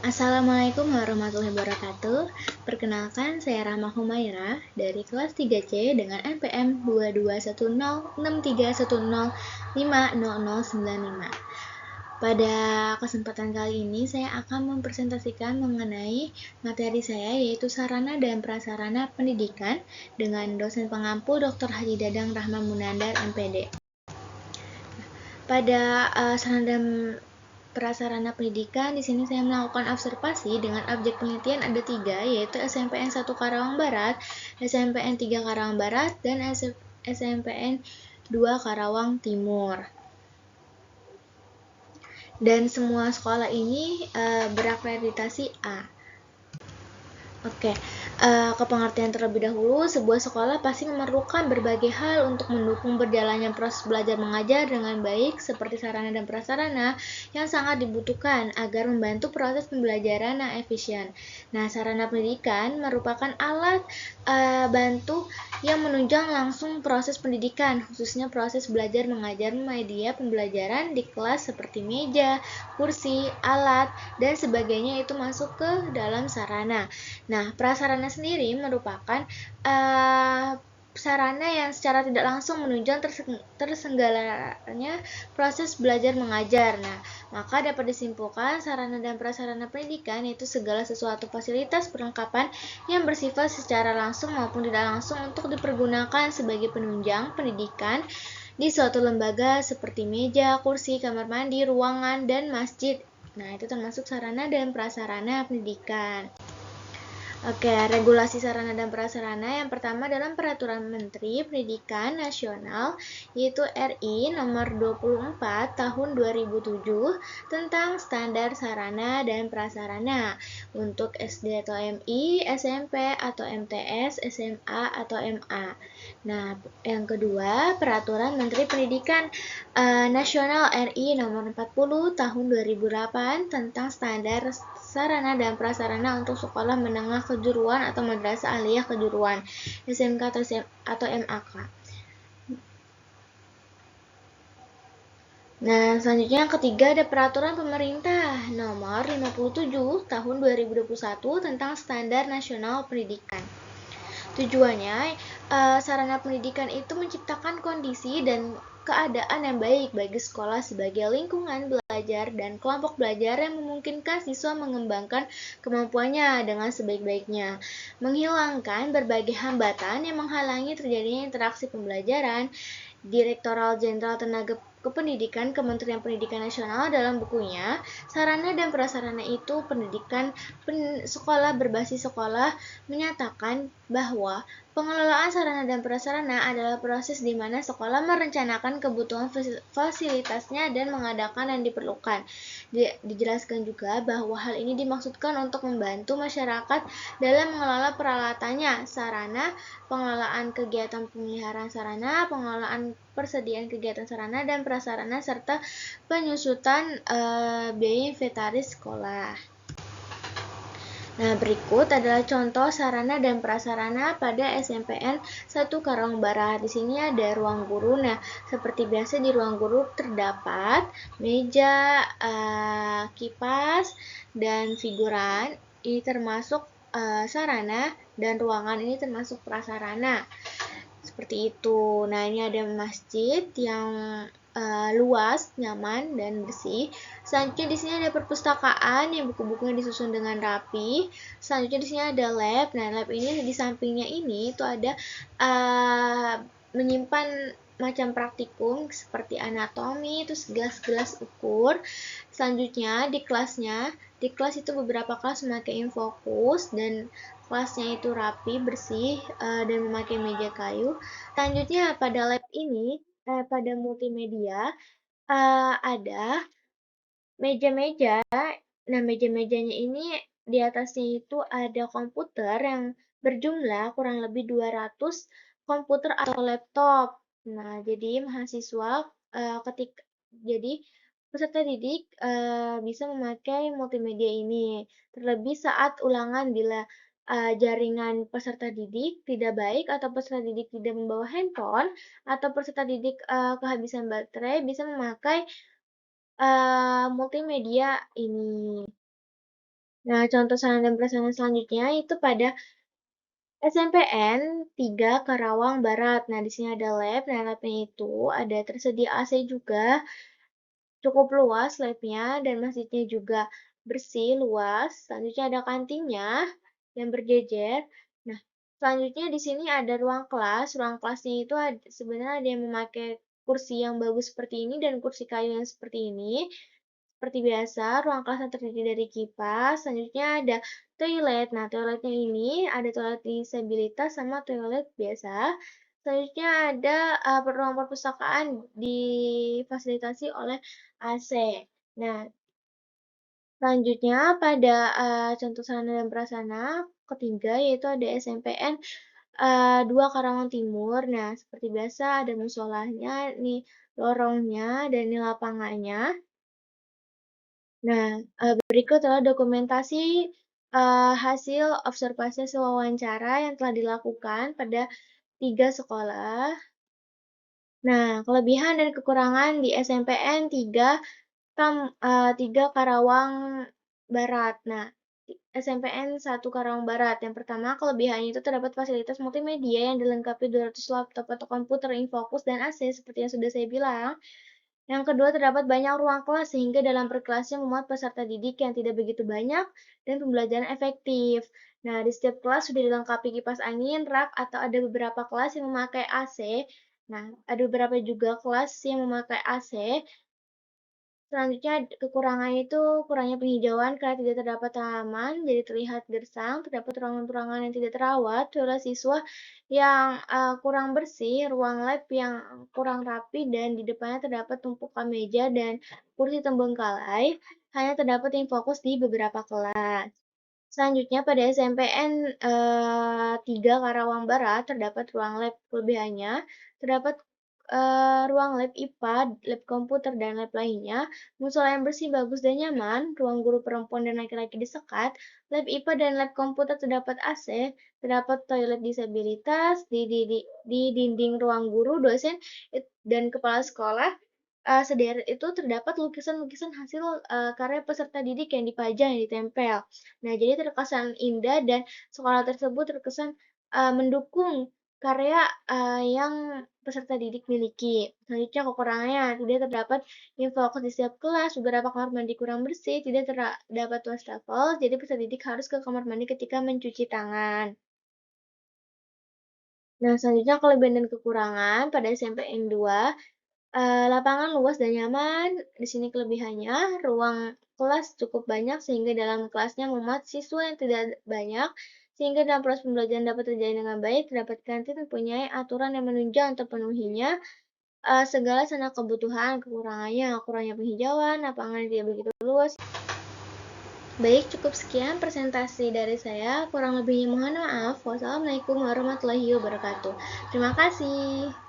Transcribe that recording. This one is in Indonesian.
Assalamualaikum warahmatullahi wabarakatuh. Perkenalkan, saya Rahma Humaira dari kelas 3C dengan NPM 22106310500095. Pada kesempatan kali ini, saya akan mempresentasikan mengenai materi saya, yaitu sarana dan prasarana pendidikan dengan dosen pengampu Dr. Haji Dadang Rahman Munandar, MPD. Pada sarana dan prasarana pendidikan, di sini saya melakukan observasi dengan objek penelitian ada 3, yaitu SMPN 1 Karawang Barat, SMPN 3 Karawang Barat, dan SMPN 2 Karawang Timur. Dan semua sekolah ini berakreditasi A. Oke, ke pengertian terlebih dahulu, sebuah sekolah pasti memerlukan berbagai hal untuk mendukung berjalannya proses belajar mengajar dengan baik, seperti sarana dan prasarana yang sangat dibutuhkan agar membantu proses pembelajaran yang efisien. Nah, sarana pendidikan merupakan alat bantu yang menunjang langsung proses pendidikan, khususnya proses belajar mengajar media pembelajaran di kelas seperti meja, kursi, alat, dan sebagainya itu masuk ke dalam sarana. Nah, prasarana sendiri merupakan sarana yang secara tidak langsung menunjang terselenggaranya proses belajar mengajar. Nah, maka dapat disimpulkan sarana dan prasarana pendidikan itu segala sesuatu fasilitas perlengkapan yang bersifat secara langsung maupun tidak langsung untuk dipergunakan sebagai penunjang pendidikan di suatu lembaga seperti meja, kursi, kamar mandi, ruangan, dan masjid. Nah, itu termasuk sarana dan prasarana pendidikan. Oke, regulasi sarana dan prasarana yang pertama dalam Peraturan Menteri Pendidikan Nasional, yaitu RI nomor 24 tahun 2007 tentang standar sarana dan prasarana untuk SD atau MI, SMP atau MTS, SMA atau MA. Nah, yang kedua, Peraturan Menteri Pendidikan Nasional RI nomor 40 tahun 2008 tentang standar sarana dan prasarana untuk sekolah menengah kejuruan atau madrasah aliyah kejuruan, SMK atau MAK. Nah, selanjutnya yang ketiga ada Peraturan Pemerintah nomor 57 tahun 2021 tentang Standar Nasional Pendidikan. Tujuannya, sarana pendidikan itu menciptakan kondisi dan keadaan yang baik bagi sekolah sebagai lingkungan belajar dan kelompok belajar yang memungkinkan siswa mengembangkan kemampuannya dengan sebaik-baiknya, menghilangkan berbagai hambatan yang menghalangi terjadinya interaksi pembelajaran. Direktorat Jenderal Tenaga Kependidikan Kementerian Pendidikan Nasional dalam bukunya Sarana dan Prasarana itu Pendidikan Sekolah Berbasis Sekolah menyatakan bahwa pengelolaan sarana dan prasarana adalah proses di mana sekolah merencanakan kebutuhan fasilitasnya dan mengadakan yang diperlukan. Dijelaskan juga bahwa hal ini dimaksudkan untuk membantu masyarakat dalam mengelola peralatannya, sarana, pengelolaan kegiatan pemeliharaan sarana, pengelolaan persediaan kegiatan sarana dan prasarana, serta penyusutan biaya inventaris sekolah. Nah, berikut adalah contoh sarana dan prasarana pada SMPN 1 Karawang Barat. Di sini ada ruang guru. Nah, seperti biasa di ruang guru terdapat meja, kipas, dan figuran. Ini termasuk sarana dan ruangan ini termasuk prasarana. Seperti itu. Nah, ini ada masjid yang luas, nyaman, dan bersih. Selanjutnya di sini ada perpustakaan yang buku-bukunya disusun dengan rapi. Selanjutnya di sini ada lab. Nah, lab ini di sampingnya ini itu ada menyimpan macam praktikum seperti anatomi, terus gelas-gelas ukur. Selanjutnya di kelas itu beberapa kelas memakai infocus dan kelasnya itu rapi, bersih, dan memakai meja kayu. Selanjutnya pada lab ini, pada multimedia, ada meja-meja. Nah, meja-mejanya ini di atasnya itu ada komputer yang berjumlah kurang lebih 200 komputer atau laptop. Nah, jadi mahasiswa jadi peserta didik bisa memakai multimedia ini. Terlebih saat ulangan bila jaringan peserta didik tidak baik atau peserta didik tidak membawa handphone atau peserta didik kehabisan baterai bisa memakai multimedia ini. Nah, contoh saran dan prasarana selanjutnya itu pada SMPN 3 Karawang Barat. Nah, di sini ada lab. Nah, labnya itu ada tersedia AC juga, cukup luas labnya, dan masjidnya juga bersih, luas. Selanjutnya ada kantinnya yang berjejer. Nah, selanjutnya di sini ada ruang kelas. Ruang kelasnya itu sebenarnya ada yang memakai kursi yang bagus seperti ini dan kursi kayu yang seperti ini. Seperti biasa, ruang kelas terdiri dari kipas. Selanjutnya ada toilet. Nah, toiletnya ini ada toilet disabilitas sama toilet biasa. Selanjutnya ada ruang perpustakaan difasilitasi oleh AC. Nah, selanjutnya pada contoh sarana dan prasarana ketiga yaitu ada SMPN 2 Karawang Timur. Nah, seperti biasa ada musolanya, nih lorongnya dan ini lapangannya. Nah, berikut adalah dokumentasi hasil observasi hasil wawancara yang telah dilakukan pada 3 sekolah. Nah, kelebihan dan kekurangan di SMPN 3 Karawang Barat. Nah, SMPN 1 Karawang Barat. Yang pertama, kelebihannya itu terdapat fasilitas multimedia yang dilengkapi 200 laptop atau komputer infocus dan AC seperti yang sudah saya bilang. Yang kedua, terdapat banyak ruang kelas sehingga dalam perkelasnya memuat peserta didik yang tidak begitu banyak dan pembelajaran efektif. Nah, di setiap kelas sudah dilengkapi kipas angin, rak, atau ada beberapa kelas yang memakai AC. Nah, ada beberapa juga kelas yang memakai AC. Selanjutnya, kekurangannya itu kurangnya penghijauan karena tidak terdapat tanaman, jadi terlihat gersang, terdapat ruangan-ruangan yang tidak terawat, toilet siswa yang kurang bersih, ruang lab yang kurang rapi, dan di depannya terdapat tumpukan meja dan kursi terbengkalai, hanya terdapat yang fokus di beberapa kelas. Selanjutnya pada SMPN 3 Karawang Barat terdapat ruang lab. Kelebihannya terdapat ruang lab IPA, lab komputer, dan lab lainnya, musola yang bersih, bagus, dan nyaman, ruang guru perempuan dan laki-laki disekat, lab IPA dan lab komputer terdapat AC, terdapat toilet disabilitas di dinding ruang guru, dosen, dan kepala sekolah. Sederet itu terdapat lukisan-lukisan hasil karya peserta didik yang dipajang, yang ditempel. Nah, jadi terkesan indah dan sekolah tersebut terkesan mendukung karya yang peserta didik miliki. Selanjutnya kekurangannya, tidak terdapat infokus di setiap kelas, beberapa kamar mandi kurang bersih, tidak terdapat wastafel, jadi peserta didik harus ke kamar mandi ketika mencuci tangan. Nah, selanjutnya kelebihan dan kekurangan pada SMPN 2, lapangan luas dan nyaman. Di sini kelebihannya, ruang kelas cukup banyak sehingga dalam kelasnya memuat siswa yang tidak banyak, sehingga dalam proses pembelajaran dapat terjadi dengan baik. Terdapat kantin mempunyai aturan yang menunjang untuk penuhinya segala sana kebutuhan. Kekurangannya, kurangnya penghijauan, lapangan yang tidak begitu luas. Baik, cukup sekian presentasi dari saya. Kurang lebihnya mohon maaf. Wassalamualaikum warahmatullahi wabarakatuh. Terima kasih.